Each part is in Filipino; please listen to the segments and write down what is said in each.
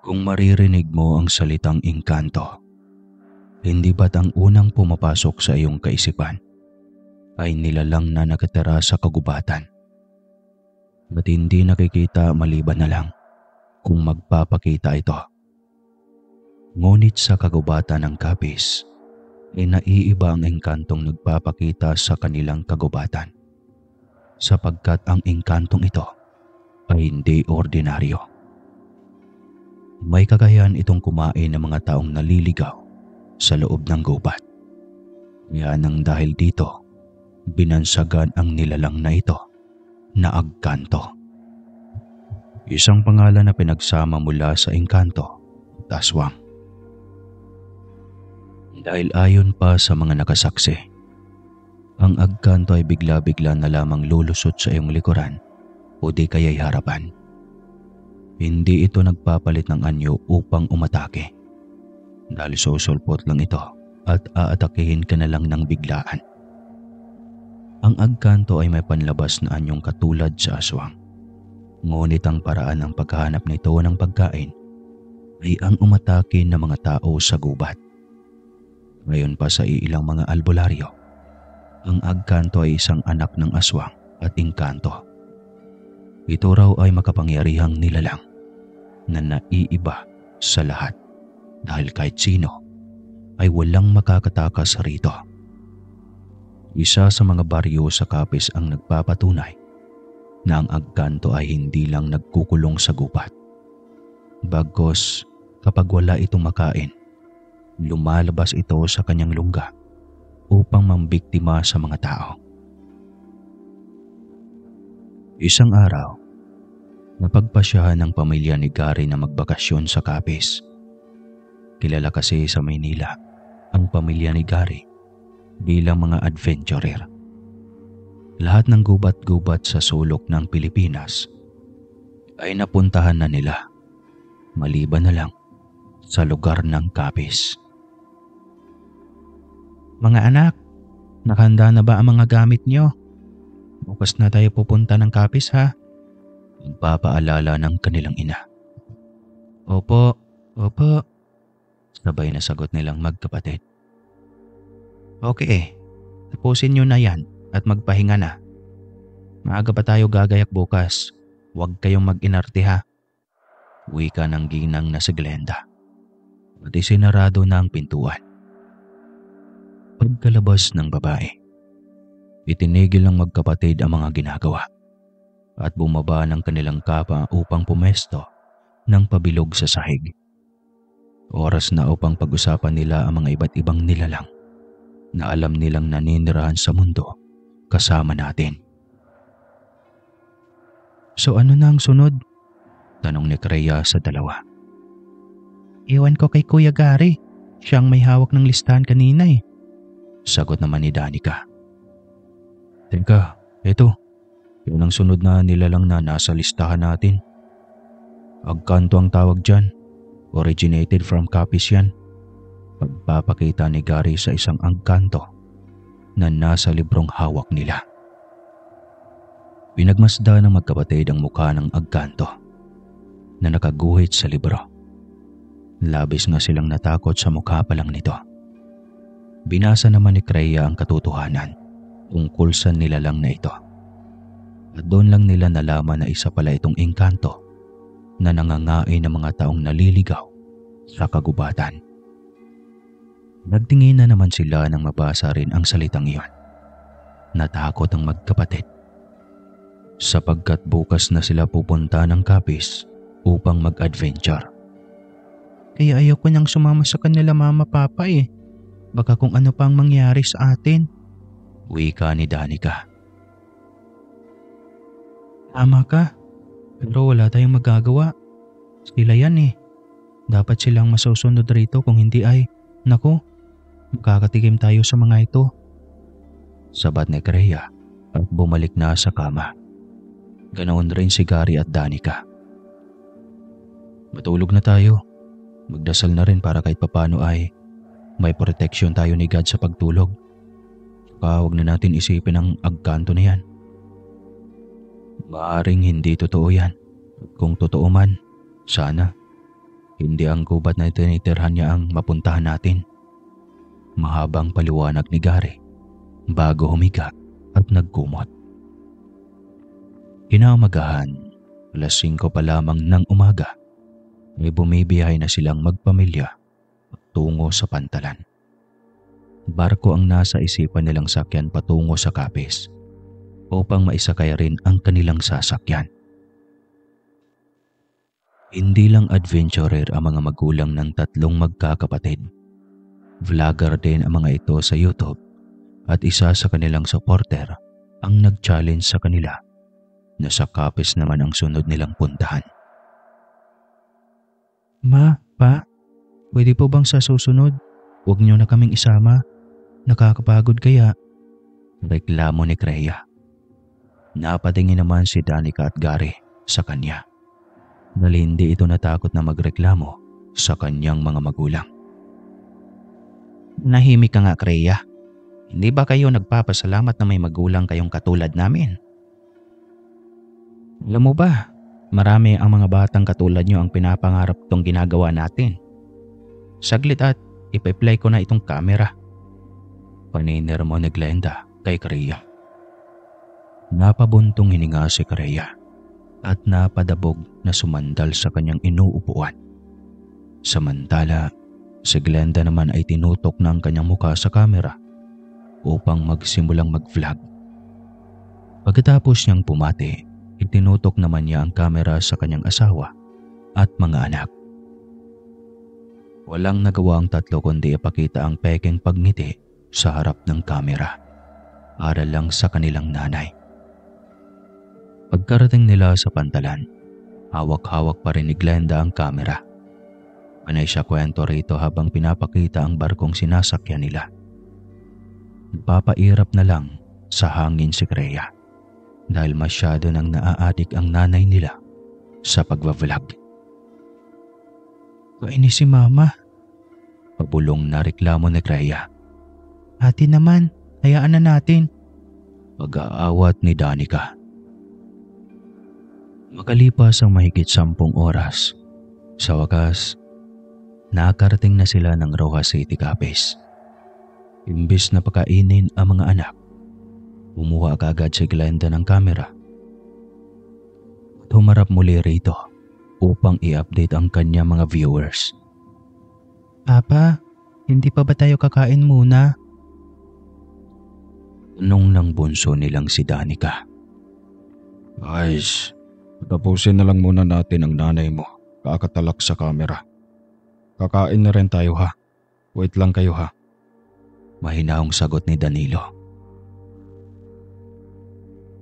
Kung maririnig mo ang salitang engkanto, hindi ba't ang unang pumapasok sa iyong kaisipan ay nilalang na nakatira sa kagubatan? Ba't hindi nakikita maliban na lang kung magpapakita ito? Ngunit sa kagubatan ng Capiz ay naiiba ang engkantong nagpapakita sa kanilang kagubatan, sapagkat ang engkantong ito ay hindi ordinaryo. May kakayahan itong kumain ng mga taong naliligaw sa loob ng gubat. Yan ang dahil dito, binansagan ang nilalang na ito na agkanto. Isang pangalan na pinagsama mula sa engkanto at aswang. Dahil ayon pa sa mga nakasaksi, ang agkanto ay bigla-bigla na lamang lulusot sa iyong likuran o di kaya'y harapan. Hindi ito nagpapalit ng anyo upang umatake, dahil susulpot lang ito at aatakihin ka na lang ng biglaan. Ang agkanto ay may panlabas na anyong katulad sa aswang, ngunit ang paraan ng paghahanap nito ng pagkain ay ang umatake ng mga tao sa gubat. Ngayon pa sa ilang mga albularyo, ang agkanto ay isang anak ng aswang at engkanto. Ito raw ay makapangyarihang nilalang na naiiba sa lahat, dahil kahit sino ay walang makakatakas rito. Isa sa mga baryo sa Capiz ang nagpapatunay na ang agkanto ay hindi lang nagkukulong sa gubat. Bagkus kapag wala itong makain, lumalabas ito sa kanyang lungga upang mambiktima sa mga tao. Isang araw, napagpasyahan ng pamilya ni Gary na magbakasyon sa Capiz. Kilala kasi sa Maynila ang pamilya ni Gary bilang mga adventurer. Lahat ng gubat-gubat sa sulok ng Pilipinas ay napuntahan na nila, maliban na lang sa lugar ng Capiz. Mga anak, nakahanda na ba ang mga gamit niyo? Bukas na tayo pupunta ng Capiz, ha? Nagpapaalala ng kanilang ina. Opo, opo, sabay na sagot nilang magkapatid. Okay, tapusin niyo na yan at magpahinga na. Maaga pa tayo gagayak bukas. Huwag kayong mag-inarte, ha? Wika ng ginang na si Glenda. At isinarado na ang pintuan. Pagkalabas ng babae, itinigil ng magkapatid ang mga ginagawa at bumaba ng kanilang kapa upang pumesto ng pabilog sa sahig. Oras na upang pag-usapan nila ang mga iba't ibang nilalang na alam nilang naninirahan sa mundo kasama natin. So ano na ang sunod? Tanong ni Kreya sa dalawa. Iwan ko kay Kuya Gary. Siyang may hawak ng listahan kanina eh. Sagot naman ni Danica. Teka, eto. Yun ang sunod na nilalang na nasa listahan natin. Agkanto ang tawag dyan. Originated from Capiz yan. Pagpapakita ni Gary sa isang agkanto na nasa librong hawak nila. Pinagmasda ng magkapatid ang mukha ng agkanto na nakaguhit sa libro. Labis nga silang natakot sa mukha pa lang nito. Binasa naman ni Kreya ang katotohanan tungkol sa nilalang na ito. At doon lang nila nalaman na isa pala itong engkanto na nangangain ng mga taong naliligaw sa kagubatan. Nagtingin na naman sila nang mabasa rin ang salitang iyon. Natakot ang magkapatid, sapagkat bukas na sila pupunta ng Capiz upang mag-adventure. Kaya ayaw ko nang sumama sa kanila mama papa eh. Baka kung ano pang mangyari sa atin. Wika ni Danica. Tama ka, pero wala tayong magagawa. Sila yan eh. Dapat silang masusunod rito, kung hindi ay, naku, makakatikim tayo sa mga ito. Sabat ni Kreya at bumalik na sa kama. Ganoon rin si Gary at Danica. Matulog na tayo. Magdasal na rin para kahit papano ay may proteksyon tayo ni God sa pagtulog. Saka huwag na natin isipin ang agkanto na yan. Maaring hindi totoo yan. Kung totoo man, sana Hindi ang gubat na tinitirhan niya ang mapuntahan natin. Mahabang paliwanag ni Gary bago humiga at nagkumot. Kinaumagahan, 5:00 pa lamang ng umaga, ay bumibiyahe na silang magpamilya tungo sa Pantalan. Barko ang nasa isipan nilang sakyan patungo sa Capiz upang maisakay rin ang kanilang sasakyan. Hindi lang adventurer ang mga magulang ng 3 magkakapatid. Vlogger din ang mga ito sa YouTube at isa sa kanilang supporter ang nag-challenge sa kanila na sa Capiz naman ang sunod nilang puntahan. Ma, Pa, pwede po bang sa susunod? Huwag niyo na kaming isama. Nakakapagod kaya. Reklamo ni Crea. Napatingin naman si Danica at Gary sa kanya. Dahil hindi ito natakot na magreklamo sa kanyang mga magulang. Nahimik ka nga, Crea. Hindi ba kayo nagpapasalamat na may magulang kayong katulad namin? Alam mo ba, marami ang mga batang katulad nyo ang pinapangarap itong ginagawa natin. Saglit at ipa-play ko na itong camera. Paninir mo ni Glenda kay Crea. Napabuntong hininga si Crea at napadabog na sumandal sa kanyang inuupuan. Samantala, si Glenda naman ay tinutok na ang kanyang mukha sa camera upang magsimulang mag-vlog. Pagkatapos niyang pumati, itinutok naman niya ang camera sa kanyang asawa at mga anak. Walang nagawa ang 3 kundi ipakita ang pekeng pagngiti sa harap ng camera para lang sa kanilang nanay. Pagkarating nila sa Pantalan, hawak-hawak pa rin ni Glenda ang camera. Panay siya kwento rito habang pinapakita ang barkong sinasakyan nila. Nagpapairap na lang sa hangin si Crea dahil masyado nang naaadik ang nanay nila sa pagbablog. Kainis si Mama. Pabulong na reklamo ni Crea. Ate naman, hayaan na natin. Pag-aawat ni Danica. Makalipas ang mahigit 10 oras, sa wakas, nakarating na sila ng Rojas City, Capiz. Imbis na pakainin ang mga anak, Kumuha agad si Glenda ng camera at humarap muli rito upang i-update ang kanyang mga viewers. Papa, hindi pa ba tayo kakain muna? Tanong ng bunso nilang si Danica. Guys, tapusin na lang muna natin ang nanay mo. Kakatalak sa camera. Kakain na rin tayo ha. Wait lang kayo ha. Mahinahong sagot ni Danilo.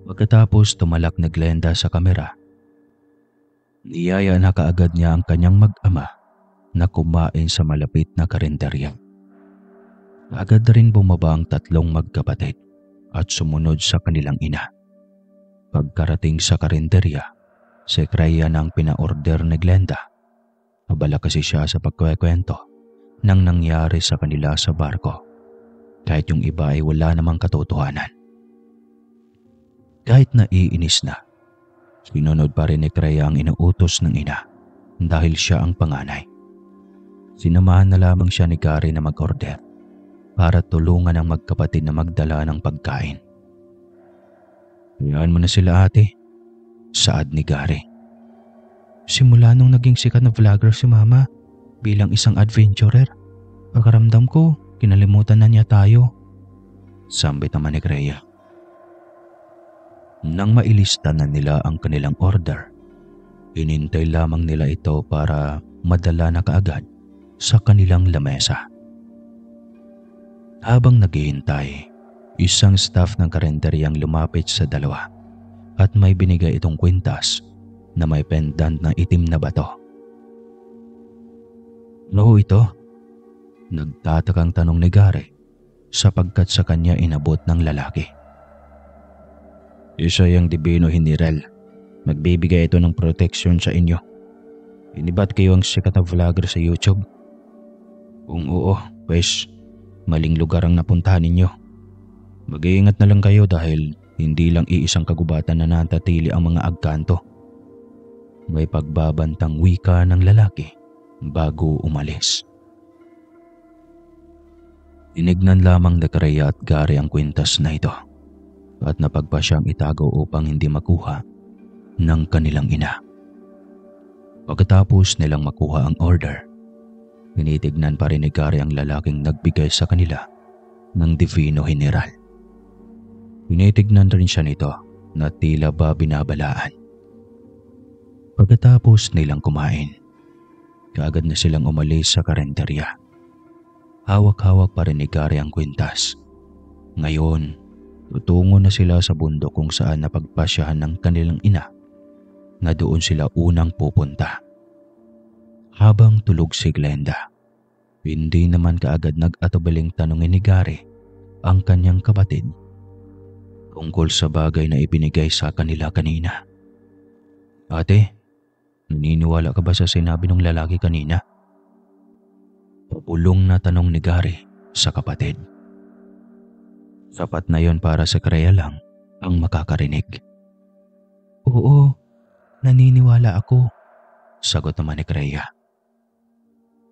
Pagkatapos tumalak ni Glenda sa kamera, niyaya na kaagad niya ang kanyang mag-ama na kumain sa malapit na karinderya. Agad na rin bumaba ang tatlong magkapatid at sumunod sa kanilang ina. Pagkarating sa karinderya, si Crea na ang pina-order ni Glenda. Abala kasi siya sa pagkwekwento ng nangyari sa kanila sa barko, kahit yung iba ay wala namang katotohanan. Kahit naiinis na, sinunod pa rin ni Crea ang inuutos ng ina dahil siya ang panganay. Sinamahan na lamang siya ni Gary na mag-order para tulungan ang magkapatid na magdala ng pagkain. Hayaan mo na sila ate, saad ni Gary. Simula nung naging sikat na vlogger si Mama bilang isang adventurer, pagkaramdam ko kinalimutan na niya tayo. Sambit naman ni Crea. Nang mailista na nila ang kanilang order, inintay lamang nila ito para madala na kaagad sa kanilang lamesa. Habang naghihintay, isang staff ng karenderyang lumapit sa dalawa at may binigay itong kwintas na may pendant na itim na bato. Ano ito? Nagtatakang tanong ni Gary sapagkat sa kanya inabot ng lalaki. Isa yung Divino Hiniral. Nagbibigay ito ng protection sa inyo. Inibat kayo ang sikat na vlogger sa YouTube? Kung oo, pues maling lugar ang napuntahan ninyo. Mag-iingat na lang kayo dahil hindi lang iisang kagubatan na natatili ang mga agkanto. May pagbabantang wika ng lalaki bago umalis. Tinignan lamang ni Kreya at Gary ang kwintas na ito at napagpa siyang itago upang hindi makuha ng kanilang ina. Pagkatapos nilang makuha ang order, tinitignan pa rin ni Gary ang lalaking nagbigay sa kanila ng Divino General. Tinitignan rin siya nito na tila ba binabalaan. Pagkatapos nilang kumain, kaagad na silang umalis sa karenderya. Hawak-hawak pa rin ni Gary ang kwintas. Ngayon, tutungo na sila sa bundok kung saan napagpasyahan ng kanilang ina na doon sila unang pupunta. Habang tulog si Glenda, hindi naman kaagad nag-atubiling tanungin ni Gary ang kanyang kapatid tungkol sa bagay na ibinigay sa kanila kanina. Ate, naniniwala ka ba sa sinabi ng lalaki kanina? Papulong na tanong ni Gary sa kapatid. Sapat na yon para sa Kreya lang ang makakarinig. Oo, naniniwala ako, sagot naman ni Kreya.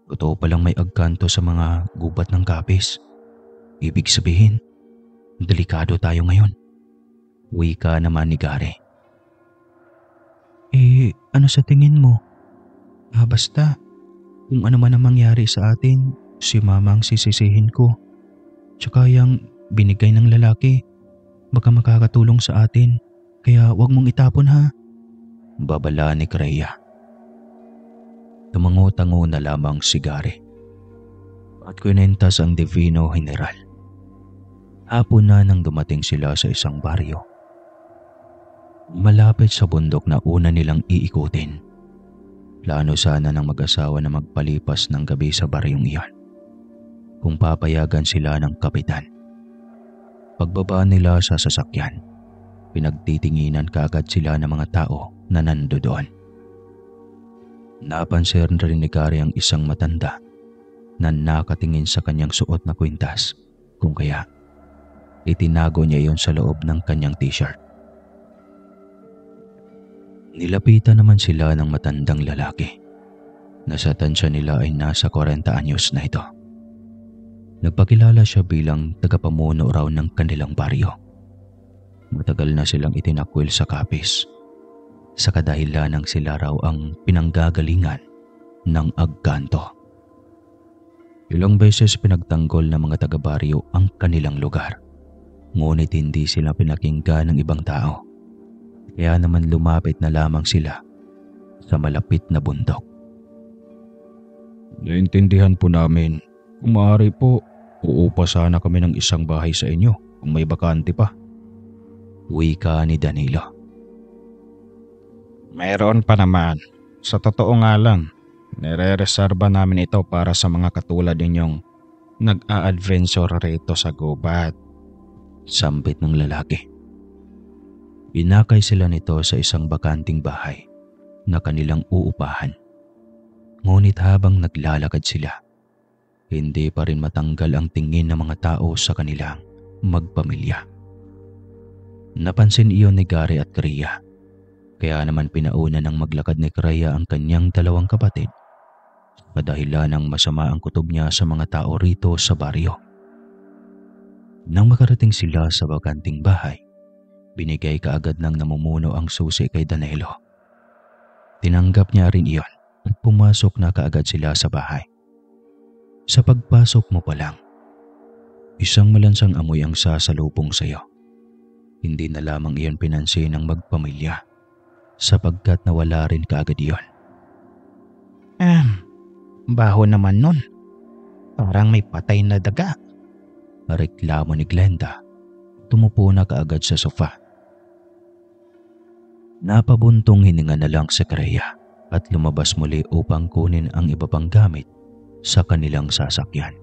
Totoo palang may agkanto sa mga gubat ng kapis. Ibig sabihin, delikado tayo ngayon. Wika naman ni Gary. Ano sa tingin mo? Basta, kung ano man ang mangyari sa atin, si mama ang sisisihin ko. Tsaka yung binigay ng lalaki, baka makakatulong sa atin. Kaya wag mong itapon ha. Babala ni Kreya. Tumango-tango na lamang si Gary at kwinentas ang Divino General. Hapon na nang dumating sila sa isang baryo. Malapit sa bundok na una nilang iikutin. Plano sana ng mag-asawa na magpalipas ng gabi sa baryong iyon kung papayagan sila ng kapitan. Pagbaba nila sa sasakyan, pinagtitinginan kaagad sila ng mga tao na nandoon. Napansin rin ni Gary ang isang matanda na nakatingin sa kanyang suot na kwintas, kung kaya itinago niya yon sa loob ng kanyang t-shirt. Nilapitan naman sila ng matandang lalaki na sa tansya nila ay nasa 40 anyos na ito. Nagpakilala siya bilang tagapamuno raw ng kanilang baryo. Matagal na silang itinakwil sa kapis sa kadahilanang sila raw ang pinanggagalingan ng agkanto. Ilang beses pinagtanggol ng mga taga-baryo ang kanilang lugar, ngunit hindi sila pinakinggan ng ibang tao. Kaya naman lumapit na lamang sila sa malapit na bundok. Naintindihan po namin. Kung maaari po, uupa sana kami ng isang bahay sa inyo kung may bakante pa. Wika ni Danilo. Mayroon pa naman. Sa totoo nga lang, nire-reserba namin ito para sa mga katulad ninyong nag-a-adventure rito sa gubat. Sambit ng lalaki. Inakay sila nito sa isang bakanting bahay na kanilang uupahan. Ngunit habang naglalakad sila, hindi pa rin matanggal ang tingin ng mga tao sa kanilang magpamilya. Napansin iyon ni Gary at Kreya. Kaya naman pinauna ng maglakad ni Kreya ang kanyang dalawang kapatid kadahilan ng masama ang kutob niya sa mga tao rito sa baryo. Nang makarating sila sa bakanting bahay, binigay kaagad ng namumuno ang susi kay Danilo. Tinanggap niya rin iyon at pumasok na kaagad sila sa bahay. Sa pagpasok mo pa lang, isang malansang amoy ang sasalubong sa iyo. Hindi na lamang iyon pinansin ng magpamilya sapagkat nawala rin kaagad iyon. Baho naman nun. Parang may patay na daga. Reklamo ni Glenda. Tumupo na kaagad sa sofa. Napabuntong hininga na lang si Kreya at lumabas muli upang kunin ang iba pang gamit sa kanilang sasakyan.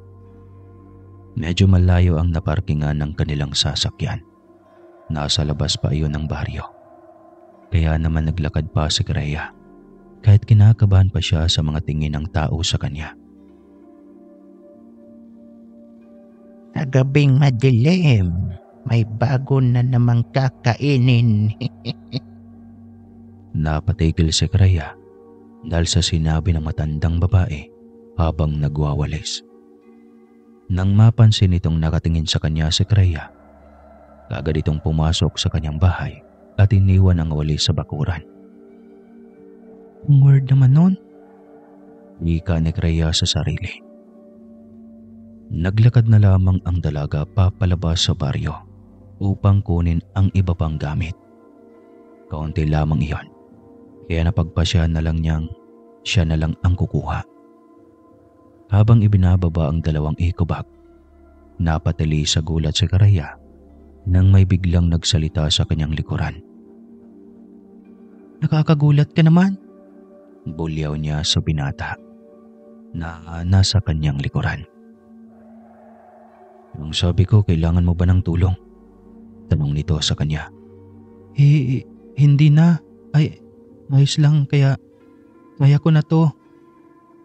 Medyo malayo ang naparkingan ng kanilang sasakyan. Nasa labas pa iyon ng baryo. Kaya naman naglakad pa si Kreya kahit kinakabahan pa siya sa mga tingin ng tao sa kanya. Sa gabing madilim, may bago na namang kakainin. Napatigil si Kreya dahil sa sinabi ng matandang babae habang nagwawalis. Nang mapansin itong nakatingin sa kanya si Kreya, kaagad itong pumasok sa kanyang bahay at iniwan ang walis sa bakuran. Ang word naman nun. Ika ni Kreya sa sarili. Naglakad na lamang ang dalaga papalabas sa baryo upang kunin ang iba pang gamit. Kaunti lamang iyon, kaya napagpasya na lang niyang siya na lang ang kukuha. Habang ibinababa ang 2 eco bag, napatili sa gulat si Kreya nang may biglang nagsalita sa kanyang likuran. Nakakagulat ka naman. Bulyaw niya sa binata na nasa kanyang likuran. Nung sabi ko, kailangan mo ba ng tulong? Tanong nito sa kanya. Hindi na. Ayos lang, kaya ko na to.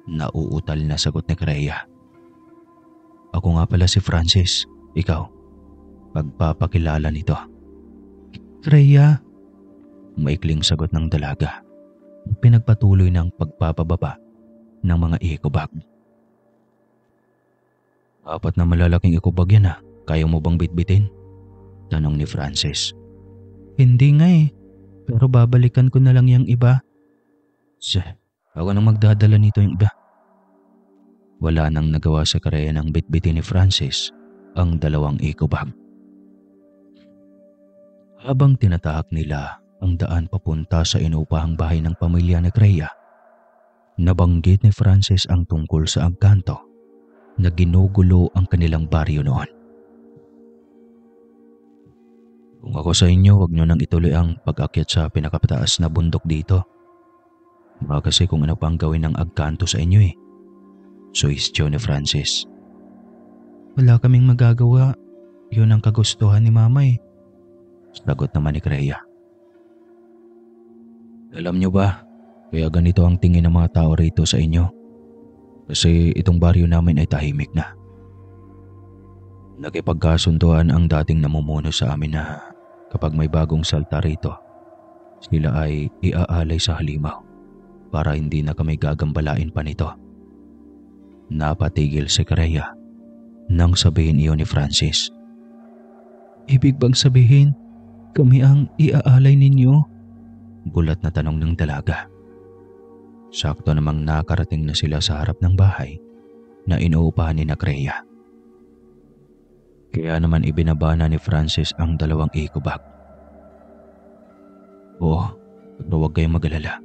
Nauutal na sagot ni Kreya. Ako nga pala si Francis. Ikaw. Pagpapakilala nito. Kreya. Maikling sagot ng dalaga. Pinagpatuloy ng pagpapababa ng mga eco bag. 4 na malalaking eco bag yan ah. Kaya mo bang bitbitin? Tanong ni Francis. Hindi nga pero babalikan ko na lang yung iba. Ako nang magdadala nito yung iba. Wala nang nagawa sa Kreya ng bitbitin ni Francis ang 2 eco bag. Habang tinatahak nila ang daan papunta sa inupahang bahay ng pamilya ni Kreya, nabanggit ni Francis ang tungkol sa engkanto na ginugulo ang kanilang baryo noon. Kung ako sa inyo, wag nyo nang ituloy ang pag-akyat sa pinakapataas na bundok dito. Baka kasi kung ano pang gawin ng engkanto sa inyo Suwestyon ni Francis. Wala kaming magagawa. Yun ang kagustuhan ni Mama Sagot naman ni Kreya. Alam nyo ba, kaya ganito ang tingin ng mga tao rito sa inyo? Kasi itong baryo namin ay tahimik na. Nakipagkasunduan ang dating namumuno sa amin na kapag may bagong salta rito, sila ay iaalay sa halimaw para hindi na kami gagambalain pa nito. Napatigil si Kreya nang sabihin iyon ni Francis. Ibig bang sabihin, kami ang iaalay ninyo? Gulat na tanong ng dalaga. Sakto namang nakarating na sila sa harap ng bahay na inuupahan ni Kreya. Kaya naman ibinaba na ni Francis ang 2 eco bag. Pero huwag kayong mag-alala.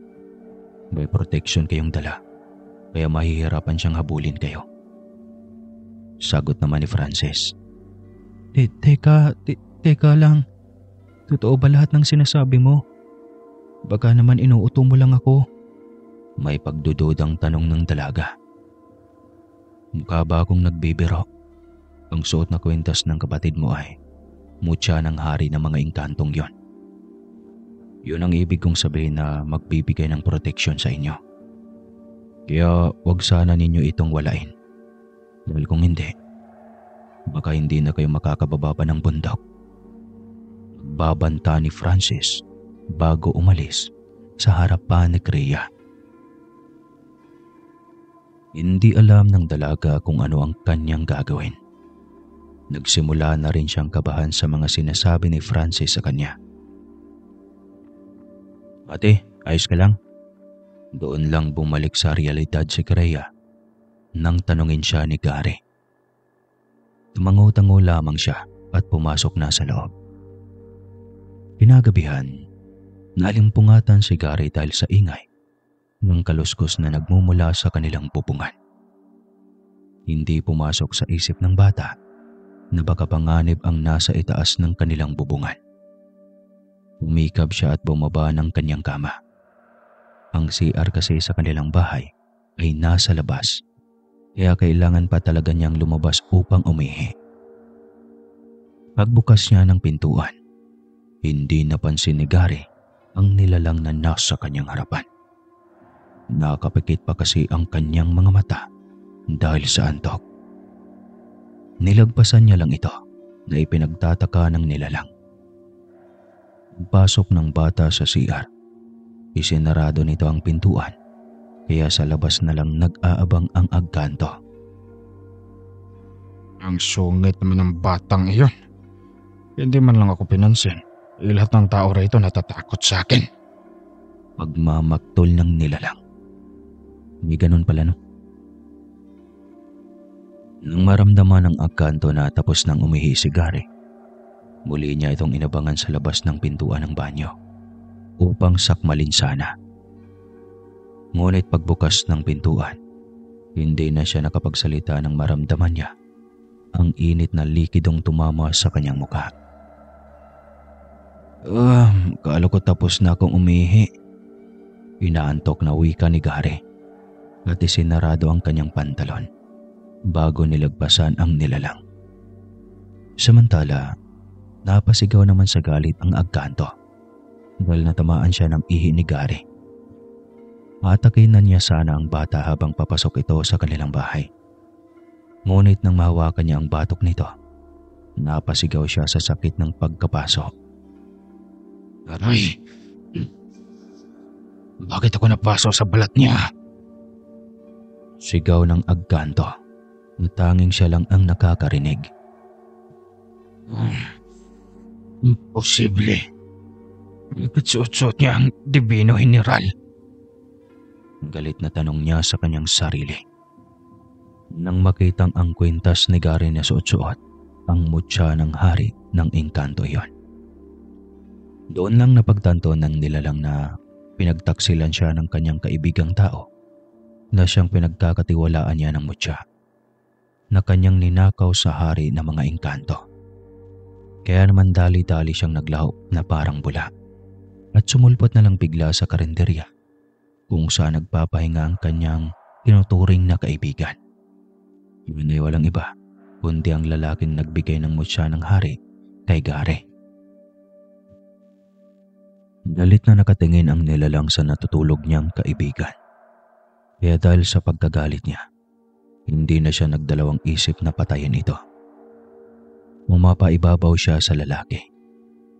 May protection kayong dala, kaya mahihirapan siyang habulin kayo. Sagot naman ni Francis. Teka lang. Totoo ba lahat ng sinasabi mo? Baka naman inuuto mo lang ako. May pagdududang tanong ng dalaga. Mukha ba akong nagbibiro? Ang suot na kwintas ng kapatid mo ay mutya ng hari ng mga engkantong yon. Yun ang ibig kong sabihin na magbibigay ng proteksyon sa inyo. Kaya wag sana ninyo itong walain. Dahil kung hindi, baka hindi na kayo makakababa pa ng bundok. Babanta ni Francis bago umalis sa harapan ni Kreya. Hindi alam ng dalaga kung ano ang kanyang gagawin. Nagsimula na rin siyang kabahan sa mga sinasabi ni Francis sa kanya. Ate, ayos ka lang? Doon lang bumalik sa realidad si Kreya nang tanungin siya ni Gary. Tumango-tango lamang siya at pumasok na sa loob. Kinagabihan, naalimpungatan si Gary dahil sa ingay ng kaluskos na nagmumula sa kanilang pupungan. Hindi pumasok sa isip ng bata na baka panganib ang nasa itaas ng kanilang bubungan. Umikab siya at bumaba ng kanyang kama. Ang CR kasi sa kanilang bahay ay nasa labas, kaya kailangan pa talaga niyang lumabas upang umihi. Pagbukas niya ng pintuan, hindi napansin ni Gary ang nilalang na nasa kanyang harapan. Nakapikit pa kasi ang kanyang mga mata dahil sa antok. Nilagpasan niya lang ito na ipinagtataka ng nilalang. Pasok ng bata sa CR, isinarado nito ang pintuan kaya sa labas na lang nag-aabang ang agkanto. Ang sungit naman ng batang iyon. Hindi man lang ako pinansin. Lahat ng tao rito natatakot sa akin. Pagmamaktol ng nilalang. Hindi ganun pala, no? Nang maramdaman ng agkanto na tapos nang umihi si Gary, muli niya itong inabangan sa labas ng pintuan ng banyo upang sakmalin sana. Ngunit pagbukas ng pintuan, hindi na siya nakapagsalita nang maramdaman niya ang init na likidong tumama sa kanyang mukha. Kala ko tapos na akong umihi. Inaantok na wika ni Gary at isinarado ang kanyang pantalon bago nilagpasan ang nilalang. Samantala, napasigaw naman sa galit ang agkanto dahil natamaan siya ng ihi ni Gary. Atakin na niya sana ang bata habang papasok ito sa kanilang bahay. Ngunit nang mahawakan niya ang batok nito, napasigaw siya sa sakit ng pagkapasok. Aray! Bakit ako napaso sa balat niya? Sigaw ng agkanto na tanging siya lang ang nakakarinig. Imposible. Ikatsuot-suot niya ang Divino General. Galit na tanong niya sa kanyang sarili. Nang makitang ang kwintas ni Gary na suot-suot ang mutya ng hari ng engkanto iyon. Doon lang napagtanto ng nilalang na pinagtaksilan siya ng kanyang kaibigang tao na siyang pinagkakatiwalaan niya ng mutya na kanyang ninakaw sa hari ng mga engkanto. Kaya naman dali-dali siyang naglahok na parang bula at sumulpot na lang bigla sa karinderya kung saan nagpapahinga ang kanyang tinuturing na kaibigan. Yun ay walang iba kundi ang lalaking nagbigay ng mutya ng hari kay Gary. Galit na nakatingin ang nilalang sa natutulog niyang kaibigan. Kaya dahil sa pagkagalit niya, hindi na siya nagdalawang isip na patayin ito. Umapaibabaw siya sa lalaki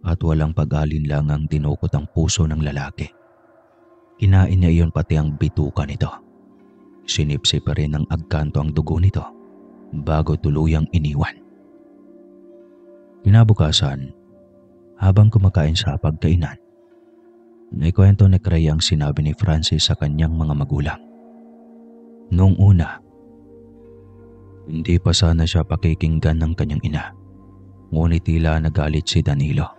at walang pag-alinlangang dinukot ang puso ng lalaki. Kinain niya iyon pati ang bituka nito. Sinipsip pa rin ng agkanto ang dugo nito bago tuluyang iniwan. Kinabukasan, habang kumakain sa pagkainan, naikwento ni Cray ang sinabi ni Francis sa kanyang mga magulang. Noong una, hindi pa sana siya pakikinggan ng kanyang ina, ngunit tila nagalit si Danilo.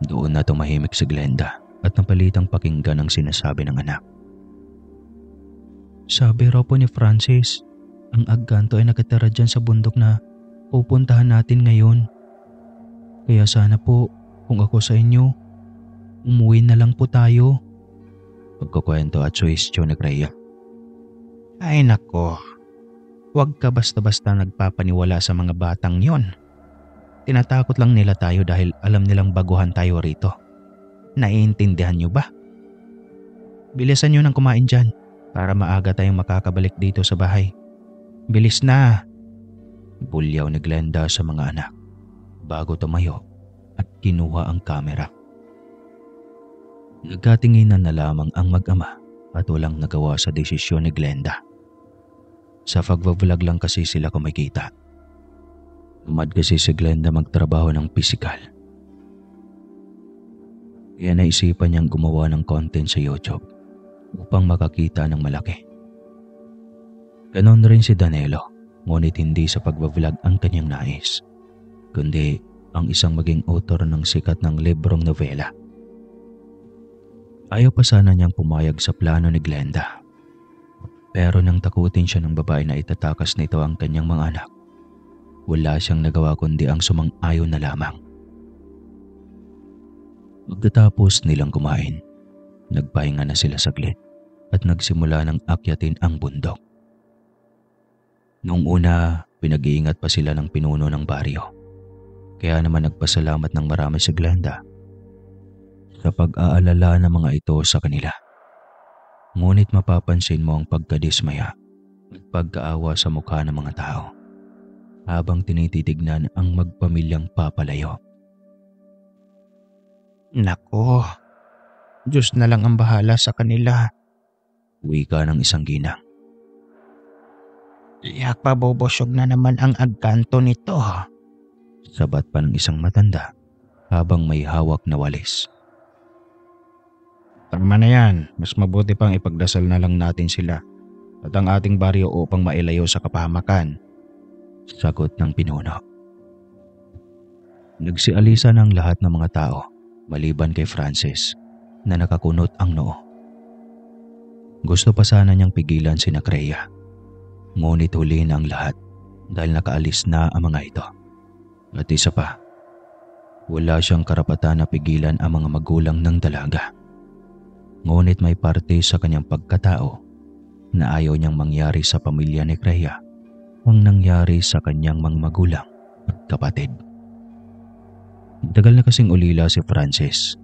Doon na tumahimik si Glenda at napalitang pakinggan ang sinasabi ng anak. Sabi raw po ni Francis, ang agkanto ay nakatira dyan sa bundok na pupuntahan natin ngayon. Kaya sana po, kung ako sa inyo, umuwi na lang po tayo. Pagkukwento at suwestyon ni Cray. Ay nako, huwag ka basta-basta nagpapaniwala sa mga batang yon. Tinatakot lang nila tayo dahil alam nilang baguhan tayo rito. Naiintindihan niyo ba? Bilisan niyo nang kumain dyan para maaga tayong makakabalik dito sa bahay. Bilis na! Bulyaw ni Glenda sa mga anak bago tumayo at kinuha ang kamera. Nagkatinginan na lamang ang mag-ama at walang nagawa sa desisyon ni Glenda. Sa pagbablog lang kasi sila kumikita. Umad kasi si Glenda magtrabaho ng pisikal. Kaya naisipan niyang gumawa ng content sa YouTube upang makakita ng malaki. Ganon rin si Danilo, ngunit hindi sa pagbablog ang kanyang nais, kundi ang isang maging author ng sikat ng librong nobela. Ayaw pa sana niyang pumayag sa plano ni Glenda. Pero nang takutin siya ng babae na itatakas nito ang kanyang mga anak, wala siyang nagawa kundi ang sumang-ayon na lamang. Pagkatapos nilang kumain, nagpahinga na sila saglit at nagsimula ng akyatin ang bundok. Noong una, pinag-iingat pa sila ng pinuno ng baryo. Kaya naman nagpasalamat ng marami si Glenda sa pag-aalala ng mga ito sa kanila. Ngunit mapapansin mo ang pagkadismaya at pagkaawa sa mukha ng mga tao habang tinititignan ang magpamilyang papalayo. Nako, Diyos na lang ang bahala sa kanila. Wika ng isang ginang. Tiyak pa bubusog na naman ang agkanto nito. Sabat pa ng isang matanda habang may hawak na walis. Tama na yan, mas mabuti pang ipagdasal na lang natin sila at ang ating baryo upang mailayo sa kapahamakan. Sagot ng pinuno. Nagsialisa ng lahat ng mga tao maliban kay Francis na nakakunot ang noo. Gusto pa sana niyang pigilan si Crea. Ngunit huli na ang lahat dahil nakaalis na ang mga ito. At isa pa, wala siyang karapatan na pigilan ang mga magulang ng dalaga. Ngunit may parte sa kanyang pagkatao na ayaw niyang mangyari sa pamilya ni Crea ang nangyari sa kanyang mga magulang at kapatid. Tagal na kasing ulila si Francis.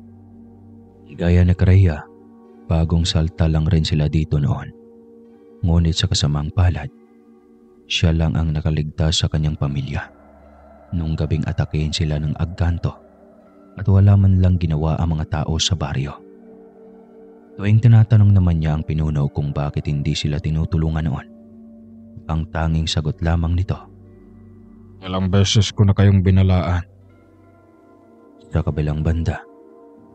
Gaya ni Crea, bagong salta lang rin sila dito noon. Ngunit sa kasamang palad, siya lang ang nakaligtas sa kanyang pamilya. Nung gabing atakein sila ng agkanto at wala man lang ginawa ang mga tao sa baryo. Tuwing tinatanong naman niya ang pinuno kung bakit hindi sila tinutulungan noon, ang tanging sagot lamang nito, Ilang beses ko na kayong binalaan. sa kabilang banda,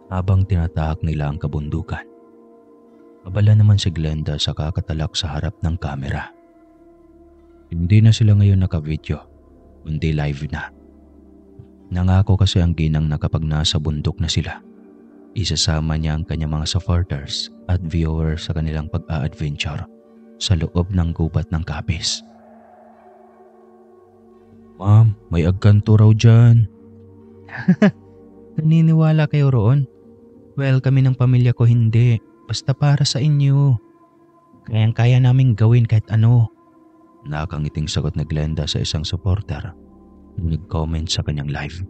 habang tinatahak nila ang kabundukan, abala naman si Glenda sa kakatalak sa harap ng kamera. Hindi na sila ngayon naka-video, kundi live na. Nangako kasi ang ginang na kapag nasa bundok na sila, isasama niya ang kanyang mga supporters at viewers sa kanilang pag-a-adventure sa loob ng gubat ng kapis. Ma'am, may agkanto raw dyan. Naniniwala kayo roon? Well, kami ng pamilya ko hindi. Basta para sa inyo. Kayang-kaya naming gawin kahit ano. Nakangiting sagot na Glenda sa isang supporter na nag-comment sa kanyang live.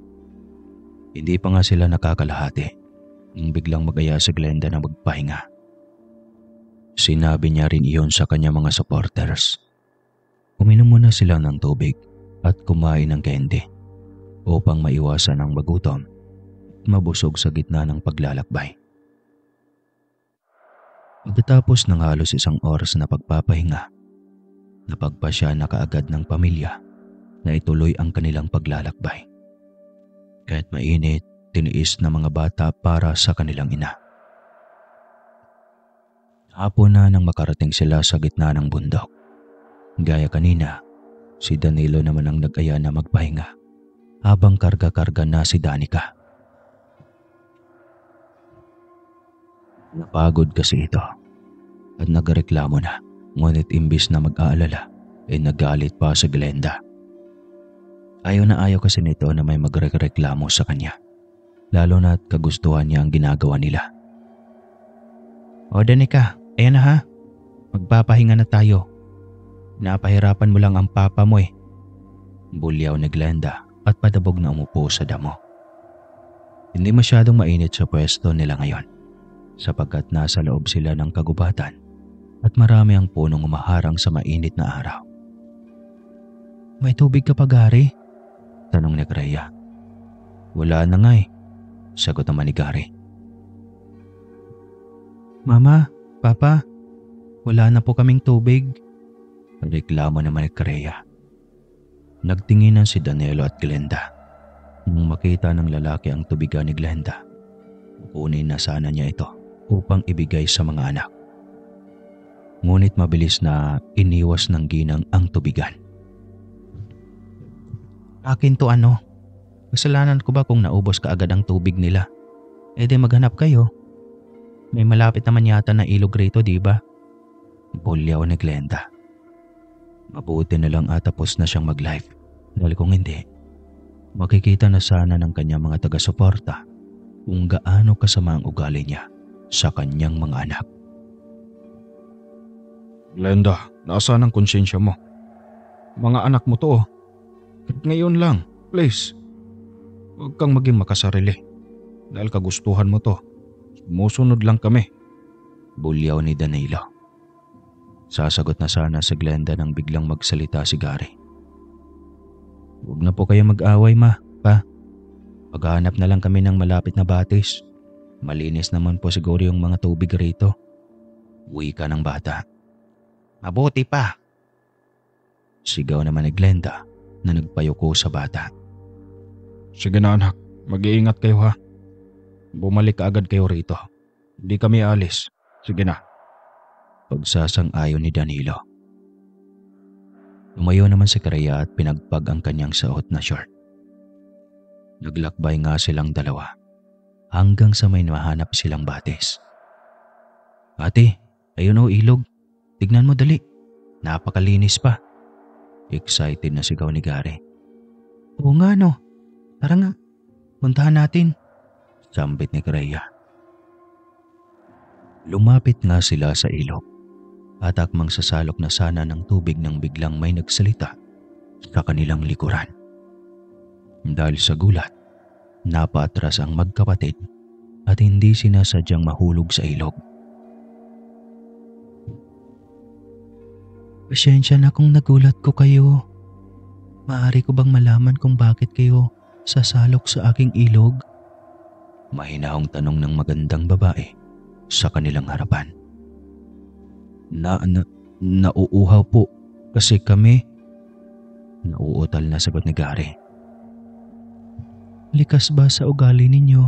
Hindi pa nga sila nakakalahati nang biglang mag-aya si Glenda na magpahinga. Sinabi niya rin iyon sa kanyang mga supporters. Uminom muna sila ng tubig at kumain ng candy upang maiwasan ang magutom at mabusog sa gitna ng paglalakbay. Pagkatapos ng halos isang oras na pagpapahinga, napagpasya na kaagad ng pamilya na ituloy ang kanilang paglalakbay. Kahit mainit, tiniis na mga bata para sa kanilang ina. Hapon na nang makarating sila sa gitna ng bundok. Gaya kanina, si Danilo naman ang nag-aya na magpahinga habang karga-karga na si Danica. Napagod kasi ito at nagreklamo na, ngunit imbis na mag-aalala ay nagalit pa sa Glenda. Ayaw na ayaw kasi nito na may magreklamo sa kanya, lalo na't kagustuhan niya ang ginagawa nila. O Danica, ayan na ha. Magpapahinga na tayo. Napahirapan mo lang ang papa mo eh. Bulyaw ni Glenda at padabog na umupo sa damo. Hindi masyadong mainit sa pwesto nila ngayon sapagkat nasa loob sila ng kagubatan at marami ang punong umaharang sa mainit na araw. May tubig ka pa, Gary? Tanong ni Crea. Wala na nga eh, sagot naman ni Gary. Mama, Papa, wala na po kaming tubig. Reklamo naman ni Crea. Nagtinginan si Danilo at Glenda. Nung makita ng lalaki ang tubigan ni Glenda, kunin na sana niya ito upang ibigay sa mga anak. Ngunit mabilis na iniwas ng ginang ang tubigan. Akin to ano? Kasalanan ko ba kung naubos kaagad ang tubig nila? E di maghanap kayo. May malapit naman yata na ilog rito, di ba? Bulyaw ni Glenda. Mabuti na lang atapos na siyang mag-live. Dahil kung hindi, makikita na sana ng kanyang mga taga-suporta kung gaano kasama ang ugali niya sa kanyang mga anak. Glenda, nasaan ang konsensya mo? Mga anak mo to. Ngayon lang, please. Huwag kang maging makasarili. Dahil kagustuhan mo to. Sumusunod lang kami. Bulyaw ni Danilo. Sasagot na sana si Glenda nang biglang magsalita si Gary. Huwag na po kayo mag-away, Ma, Pa. Paghahanap na lang kami ng malapit na batis. Malinis naman po siguro yung mga tubig rito. Wika ng bata. Mabuti pa. Sigaw naman ni Glenda na nagpayuko sa bata. Sige na anak, mag-iingat kayo ha. Bumalik agad kayo rito. Hindi kami alis. Sige na. Pagsasang-ayon ni Danilo. Tumayo naman si Kareya at pinagpag ang kanyang suot na short. Naglakbay nga silang dalawa hanggang sa may mahanap silang batis. Ate, ayun o ilog. Tignan mo dali. Napakalinis pa. Excited na sigaw ni Gary. Oo nga no. Tara nga. Puntahan natin. Sambit ni Kareya. Lumapit nga sila sa ilog at akmang sasalok na sana ng tubig nang biglang may nagsalita sa kanilang likuran. Dahil sa gulat, napaatras ang magkapatid at hindi sinasadyang mahulog sa ilog. Pasensya na kung nagulat ko kayo. Maaari ko bang malaman kung bakit kayo sasalok sa aking ilog? Mahinahong tanong ng magandang babae sa kanilang harapan. Nauuhaw po kasi kami. Nauutal na sagot ni Gary. Likas ba sa ugali ninyo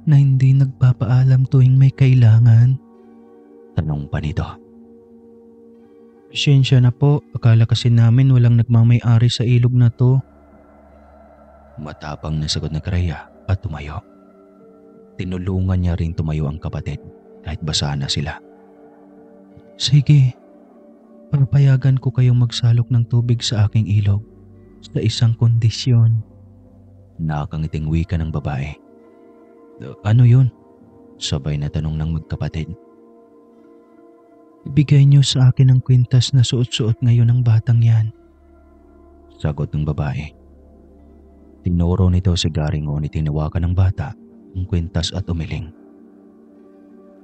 na hindi nagpapaalam tuwing may kailangan? Tanong pa nito. Pasensya na po, akala kasi namin walang nagmamay-ari sa ilog na to. Matapang na sagot ni Kareya at tumayo. Tinulungan niya rin tumayo ang kapatid kahit basa na sila. Sige, papayagan ko kayong magsalok ng tubig sa aking ilog sa isang kondisyon. Nakakangiting wika ng babae. Ano yun? Sabay na tanong ng magkapatid. Ibigay niyo sa akin ang kwintas na suot-suot ngayon ng batang yan. Sagot ng babae. Tinuro nito si Gary ngunit tinawakan ng bata ang kwintas at umiling.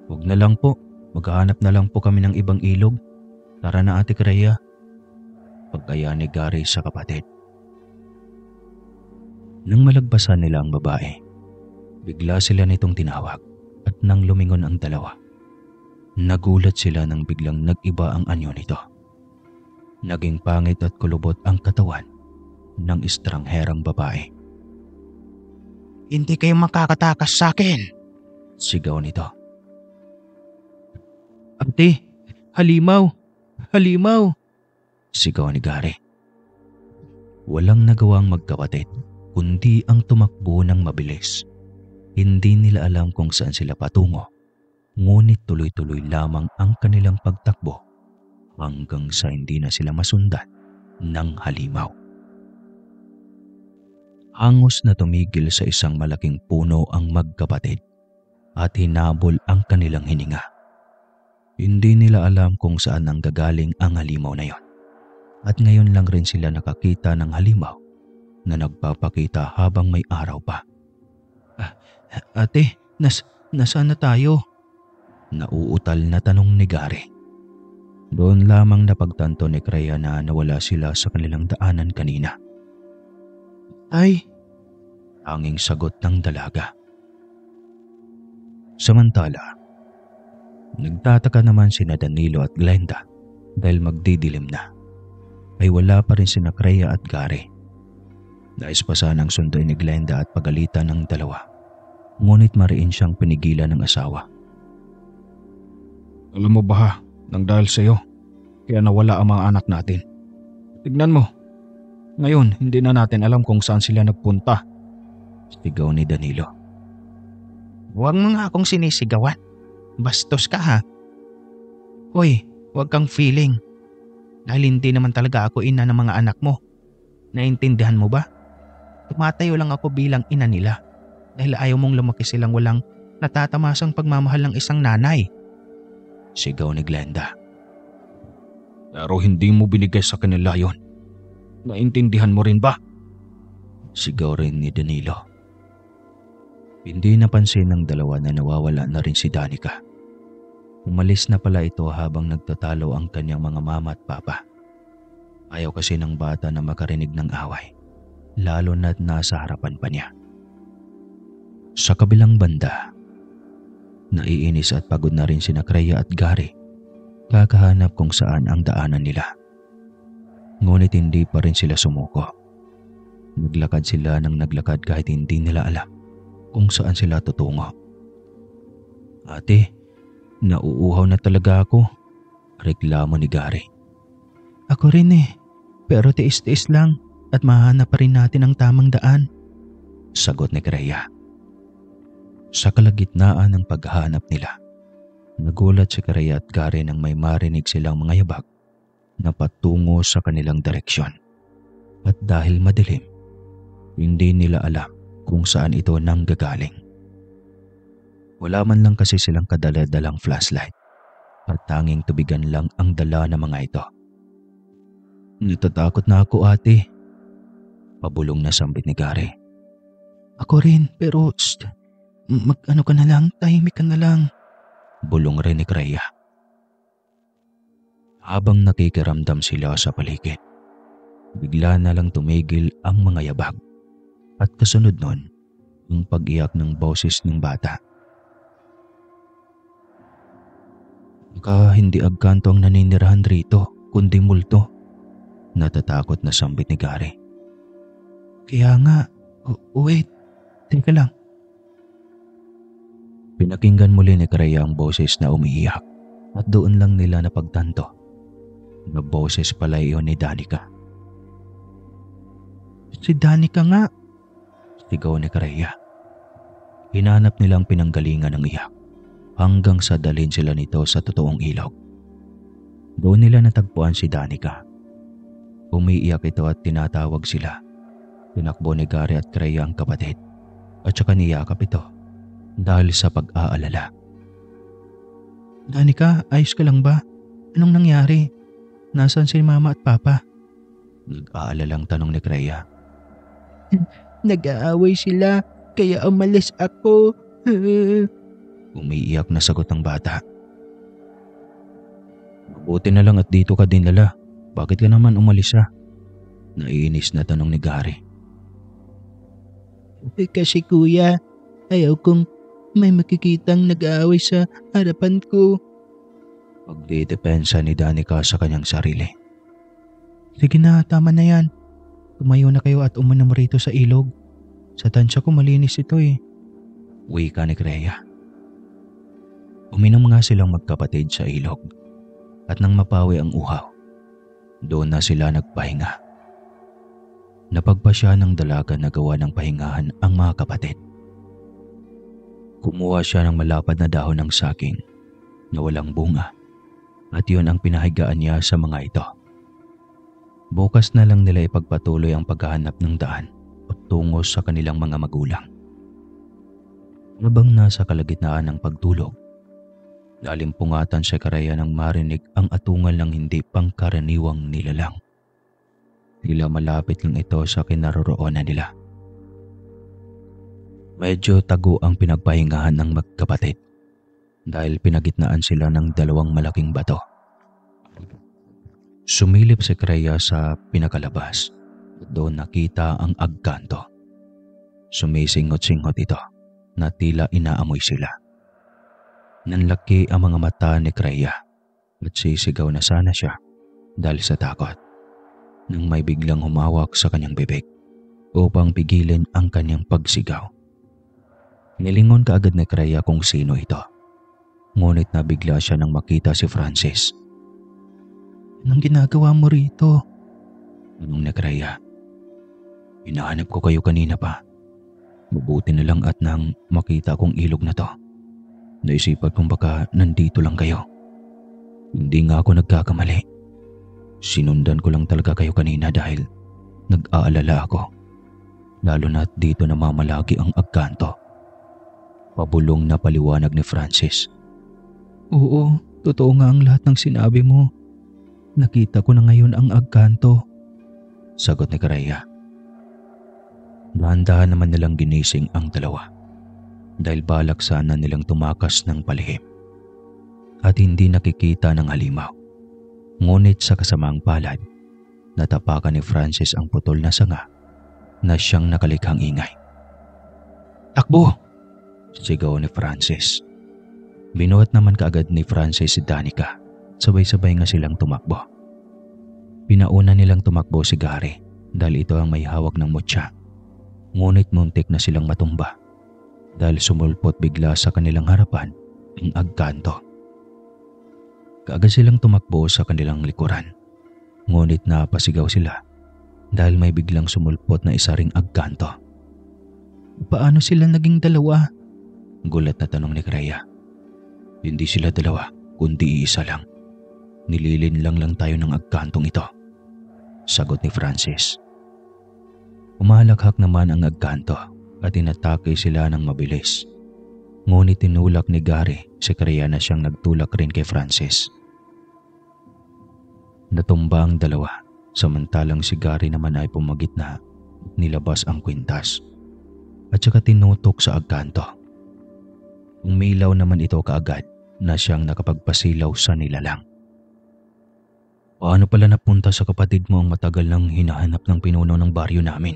Huwag na lang po. Maghahanap na lang po kami ng ibang ilog. Tara na Ate Kareya. Pag-aya ni Gary sa kapatid. Nang malagpasan nila ang babae, bigla sila nitong tinawag at nang lumingon ang dalawa, nagulat sila nang biglang nag-iba ang anyo nito. Naging pangit at kulubot ang katawan ng estrangherang babae. Hindi kayo makakatakas sa akin! Sigaw nito. Ate, halimaw! Halimaw! Sigaw ni Gary. Walang nagawang magkapatid kundi ang tumakbo ng mabilis. Hindi nila alam kung saan sila patungo, ngunit tuloy-tuloy lamang ang kanilang pagtakbo hanggang sa hindi na sila masundan ng halimaw. Hangos na tumigil sa isang malaking puno ang magkapatid at hinabol ang kanilang hininga. Hindi nila alam kung saan nanggagaling ang halimaw na yon. At ngayon lang rin sila nakakita ng halimaw na nagpapakita habang may araw pa. Ate, nasaan na tayo? Nauutal na tanong ni Gary. Doon lamang napagtanto ni Kareya na nawala sila sa kanilang daanan kanina. Ay! Tanging sagot ng dalaga. Samantala, nagtataka naman sina Danilo at Glenda dahil magdidilim na. Ay wala pa rin sina Kareya at Gary. Nais pa sanang sunduin ni Glenda at pagalitan ng dalawa. Ngunit mariin siyang pinigilan ng asawa. Alam mo ba ha, nang dahil sa iyo, kaya nawala ang mga anak natin. Tignan mo, ngayon hindi na natin alam kung saan sila nagpunta. Sigaw ni Danilo. Huwag mo nga akong sinisigawan. Bastos ka ha. Hoy, huwag kang feeling. Dahil hindi naman talaga ako ina ng mga anak mo. Naintindihan mo ba? Tumatayo lang ako bilang ina nila. Dahil ayaw mong lumaki silang walang natatamasang pagmamahal ng isang nanay. Sigaw ni Glenda. Pero hindi mo binigay sa kanila yon. Naintindihan mo rin ba? Sigaw rin ni Danilo. Hindi napansin ng dalawa na nawawala na rin si Danica. Umalis na pala ito habang nagtatalo ang kanyang mga mama at papa. Ayaw kasi ng bata na makarinig ng away, lalo na't nasa harapan pa niya. Sa kabilang banda, naiinis at pagod na rin sina Kareya at Gary kakahanap kung saan ang daanan nila. Ngunit hindi pa rin sila sumuko. Naglakad sila ng naglakad kahit hindi nila alam kung saan sila tutungo. "Ate, nauuhaw na talaga ako," reklamo ni Gary. Ako rin pero tiis-tiis lang at mahanap pa rin natin ang tamang daan, sagot ni Kreya. Sa kalagitnaan ng paghahanap nila, nagulat si Kreya at Gary nang may marinig silang mga yabag na patungo sa kanilang direksyon. At dahil madilim, hindi nila alam kung saan ito nanggagaling. Wala man lang kasi silang kadala-dalang flashlight at tanging tubigan lang ang dala ng mga ito. "Natatakot na ako, ate," pabulong na sambit ni Gary. Ako rin pero mag-ano ka na lang, tahimik ka na lang, bulong rin ni Kreya. Habang nakikiramdam sila sa paligid, bigla na lang tumigil ang mga yabag at kasunod nun ang pag-iyak ng boses ng bata. "Baka hindi agkanto ang naninirahan rito, kundi multo," natatakot na sambit ni Gary. Kaya nga, wait, teka lang. Pinakinggan muli ni Kreya ang boses na umiiyak at doon lang nila napagtanto na boses pala iyon ni Danica. Si Danica nga, sigaw ni Kreya. Hinanap nilang pinanggalingan ng iyak hanggang sa dalhin sila nito sa totoong ilog. Doon nila natagpuan si Danica. Umiiyak ito at tinatawag sila. Tinakbo ni Gary at Kreya ang kapatid at saka niyakap ito dahil sa pag-aalala. Danica, ayos ka lang ba? Anong nangyari? Nasaan si Mama at Papa? Nag-aalalang tanong ni Kreya. Nag-aaway sila, kaya umalis ako. Umiiyak na sagot ng bata. "Mabuti na lang at dito ka dinala. Bakit ka naman umalis ha?" Naiinis na tanong ni Gary. Kasi kuya, ayaw kong may makikitang nag-aaway sa harapan ko. Pagdidepensa ni Danica sa kanyang sarili. Sige na, tama na yan. Tumayo na kayo at uminom rito sa ilog. Sa tansya ko malinis ito Wika ni Kreya. Uminom nga silang magkapatid sa ilog at nang mapawi ang uhaw, doon na sila nagpahinga. Napagpasya ng dalaga na gawa ng pahingahan ang mga kapatid. Kumuha siya ng malapad na dahon ng saging na walang bunga at yun ang pinahigaan niya sa mga ito. Bukas na lang nila ipagpatuloy ang paghahanap ng daan patungo sa kanilang mga magulang. Habang nasa kalagitnaan ng pagtulog, lalimpungatan si Kreya nang marinig ang atungal ng hindi pangkaraniwang nilalang. Tila malapit lang ito sa kinaroroonan nila. Medyo tago ang pinagpahingahan ng magkapatid dahil pinagitnaan sila ng dalawang malaking bato. Sumilip si Kreya sa pinakalabas at doon nakita ang agkanto. Sumisingot-singot ito na tila inaamoy sila. Nanlaki ang mga mata ni Kreya at sisigaw na sana siya dahil sa takot nang may biglang humawak sa kanyang bibig upang pigilin ang kanyang pagsigaw. Nilingon kaagad ni Kreya kung sino ito. Ngunit nabigla siya nang makita si Francis. Anong ginagawa mo rito? Anong ni Kreya? Hinahanap ko kayo kanina pa. Mabuti na lang at nang makita kong ilog na to, naisipan kong baka nandito lang kayo. Hindi nga ako nagkakamali. Sinundan ko lang talaga kayo kanina dahil nag-aalala ako. Lalo na't dito namamalagi ang agkanto. Pabulong na paliwanag ni Francis. Oo, totoo nga ang lahat ng sinabi mo. Nakita ko na ngayon ang agkanto, sagot ni Kreya. Dahan-dahan naman nilang ginising ang dalawa dahil balak sana nilang tumakas ng palihim at hindi nakikita ng halimaw. Ngunit sa kasamaang palad, natapakan ni Francis ang putol na sanga na siyang nakalikhang ingay. Takbo! Sigaw ni Francis. Binuhat naman kaagad ni Francis si Danica sabay-sabay nga silang tumakbo. Pinauna nilang tumakbo si Gary dahil ito ang may hawak ng mutya. Ngunit muntik na silang matumba dahil sumulpot bigla sa kanilang harapan ang agkanto. Kaagad silang tumakbo sa kanilang likuran. Ngunit napasigaw sila dahil may biglang sumulpot na isa ring agkanto. Paano sila naging dalawa? Gulat na tanong ni Rhea. Hindi sila dalawa, kundi iisa lang. Nililinlang lang tayo ng agkantong ito, sagot ni Francis. Umalakhak naman ang agkanto at inatake sila ng mabilis. Ngunit tinulak ni Gary si Rhea na siyang nagtulak rin kay Francis. Natumba ang dalawa, samantalang si Gary naman ay pumagitna at nilabas ang kwintas at saka tinutok sa agkanto. Umilaw naman ito kaagad na siyang nakapagpasilaw sa nilalang. Paano pala napunta sa kapatid mo ang matagal nang hinahanap ng pinuno ng baryo namin?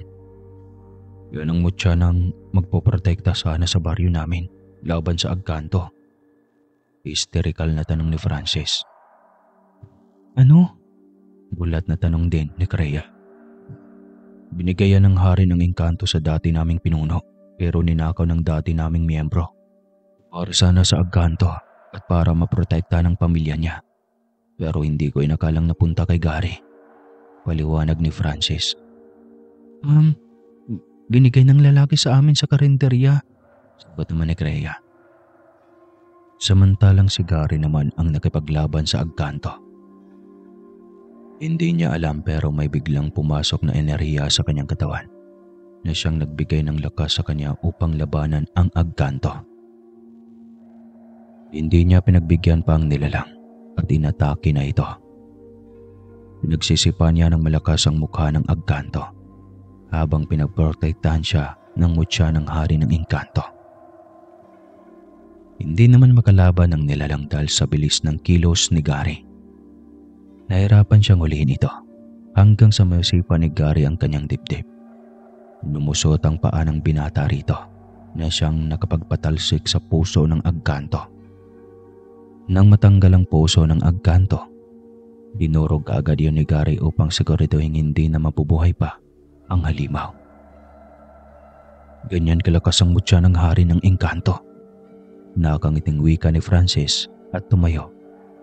Yan ang mutya ng magpoprotekta sana sa baryo namin laban sa agkanto. Hysterical na tanong ni Francis. Ano? Gulat na tanong din ni Rhea. Binigayan ng hari ng engkanto sa dati naming pinuno pero ninakaw ng dati naming miyembro. Para sana sa agkanto at para maprotekta ng pamilya niya. Pero hindi ko inakalang napunta kay Gary. Paliwanag ni Francis. Binigay ng lalaki sa amin sa karinderya, sagot naman ni Rhea. Samantalang si Gary naman ang nakipaglaban sa agkanto. Hindi niya alam pero may biglang pumasok na enerhiya sa kanyang katawan na siyang nagbigay ng lakas sa kanya upang labanan ang agkanto. Hindi niya pinagbigyan pa ang nilalang at inatake na ito. Pinagsisipa niya ng malakas ang mukha ng agkanto habang pinagprotektahan siya ng mutya ng hari ng engkanto. Hindi naman makalaban ang nilalang dahil sa bilis ng kilos ni Gary. Nahirapan siyang ulihin ito hanggang sa mayusipan ni Gary ang kanyang dibdib. Lumusot ang paa ng binata rito na siyang nakapagpatalsik sa puso ng agkanto. Nang matanggal ang puso ng agkanto, dinurog agad yun ni Gary upang siguraduhin hindi na mapubuhay pa ang halimaw. Ganyan kalakas ang mutya ng hari ng engkanto. Nakangiting wika ni Francis at tumayo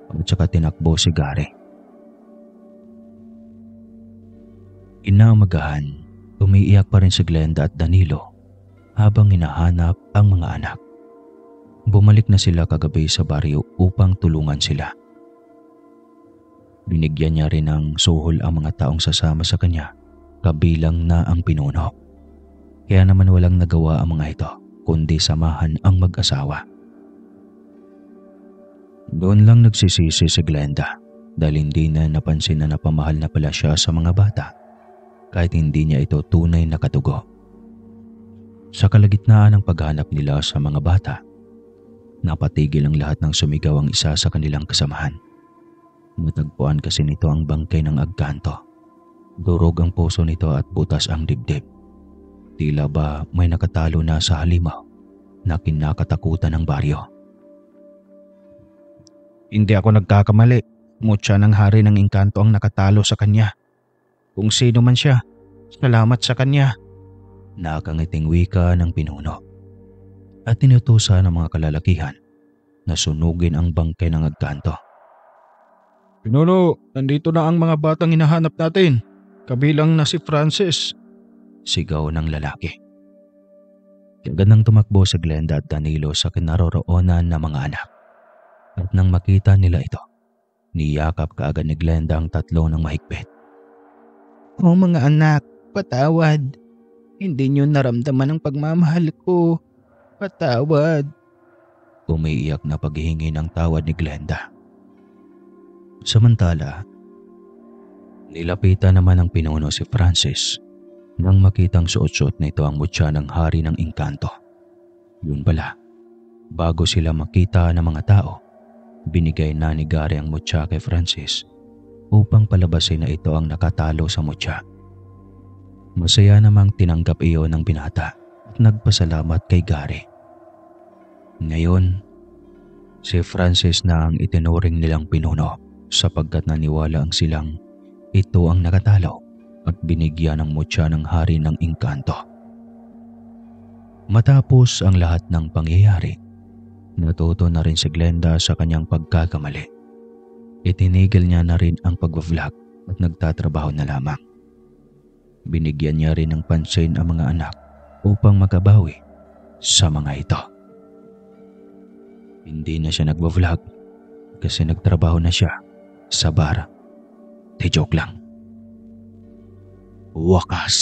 at saka tinakbo si Gary. Inaumagahan, umiiyak pa rin si Glenda at Danilo habang hinahanap ang mga anak. Bumalik na sila kagabi sa baryo upang tulungan sila. Binigyan niya rin ng suhol ang mga taong sasama sa kanya, kabilang na ang pinuno. Kaya naman walang nagawa ang mga ito, kundi samahan ang mag-asawa. Doon lang nagsisisi si Glenda dahil hindi na napansin na napamahal na pala siya sa mga bata kahit hindi niya ito tunay na katugo. Sa kalagitnaan ng paghanap nila sa mga bata, napatigil ang lahat ng sumigaw ang isa sa kanilang kasamahan. Natagpuan kasi nito ang bangkay ng agkanto. Durog ang puso nito at butas ang dibdib. Tila ba may nakatalo na sa halimaw na kinakatakutan ng baryo. Hindi ako nagkakamali. Mutya ng hari ng engkanto ang nakatalo sa kanya. Kung sino man siya, salamat sa kanya. Nakangiting wika ng pinuno. At tinutusan ng mga kalalakihan na sunugin ang bangkay ng agkanto. Pinuno, nandito na ang mga batang hinahanap natin. Kabilang na si Francis. Sigaw ng lalaki. Kagad nang tumakbo si Glenda at Danilo sa kinaroroonan ng mga anak. At nang makita nila ito, niyakap kaagad ni Glenda ang tatlo ng mahigpit. Oh mga anak, patawad. Hindi niyo naramdaman ang pagmamahal ko. Patawad. Umiiyak na paghihingi ng tawad ni Glenda. Samantala, nilapitan naman ng pinuno si Francis nang makitang suot-suot na ito ang mutya ng hari ng engkanto. Yun pala, bago sila makita ng mga tao, binigay na ni Gary ang mutya kay Francis upang palabasin na ito ang nakatalo sa mutya. Masaya namang tinanggap iyon ng binata at nagpasalamat kay Gary. Ngayon, si Francis na ang itinuring nilang pinuno sapagkat naniwala ang silang ito ang nakatalo at binigyan ng mutya ng hari ng engkanto. Matapos ang lahat ng pangyayari, natuto na rin si Glenda sa kanyang pagkakamali. Itinigil niya na rin ang pag-vlog at nagtatrabaho na lamang. Binigyan niya rin ng pansin ang mga anak upang makabawi sa mga ito. Hindi na siya nag-vlog kasi nagtrabaho na siya sa bar. Di joke lang. Wakas.